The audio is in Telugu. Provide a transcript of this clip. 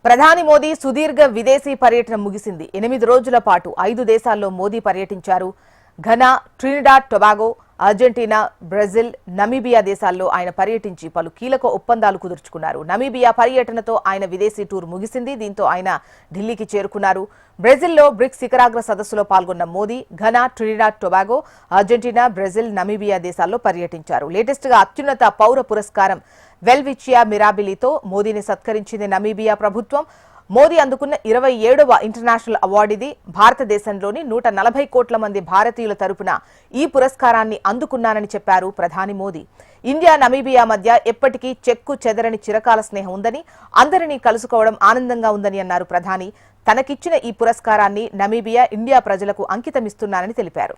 ప్రధాని మోదీ సుదీర్ఘ విదేశీ పర్యటన ముగిసింది. 8 రోజుల పాటు 5 దేశాల్లో మోదీ పర్యటించారు. Ghana, Trinidad Tobago, Argentina, Brazil, Namibia దేశాల్లో ఆయన పర్యటించి పలు కీలక ఒప్పందాలు కుదుర్చుకున్నారు. నమీబియా పర్యటనతో ఆయన విదేశీ టూర్ ముగిసింది. దీంతో ఆయన ఢిల్లీకి చేరుకున్నారు. బ్రెజిల్లో బ్రిక్స్ శిఖరాగ్ర సదస్సులో పాల్గొన్న Modi Ghana, Trinidad Tobago, Argentina, Brazil, Namibia దేశాల్లో పర్యటించారు. లేటెస్ట్ గా అత్యున్నత పౌర పురస్కారం వెల్విచియా మిరాబిలితో మోదీని సత్కరించింది నమీబియా ప్రభుత్వం. మోదీ అందుకున్న 27వ ఇంటర్నేషనల్ అవార్డు ఇది. భారతదేశంలోని 140 కోట్ల మంది భారతీయుల తరపున ఈ పురస్కారాన్ని అందుకున్నానని చెప్పారు ప్రధాని మోదీ. ఇండియా, నమీబియా మధ్య ఎప్పటికీ చెక్కు చెదరని చిరకాల స్నేహం ఉందని, అందరినీ కలుసుకోవడం ఆనందంగా ఉందని అన్నారు ప్రధాని. తనకిచ్చిన ఈ పురస్కారాన్ని నమీబియా, ఇండియా ప్రజలకు అంకితమిస్తున్నానని తెలిపారు.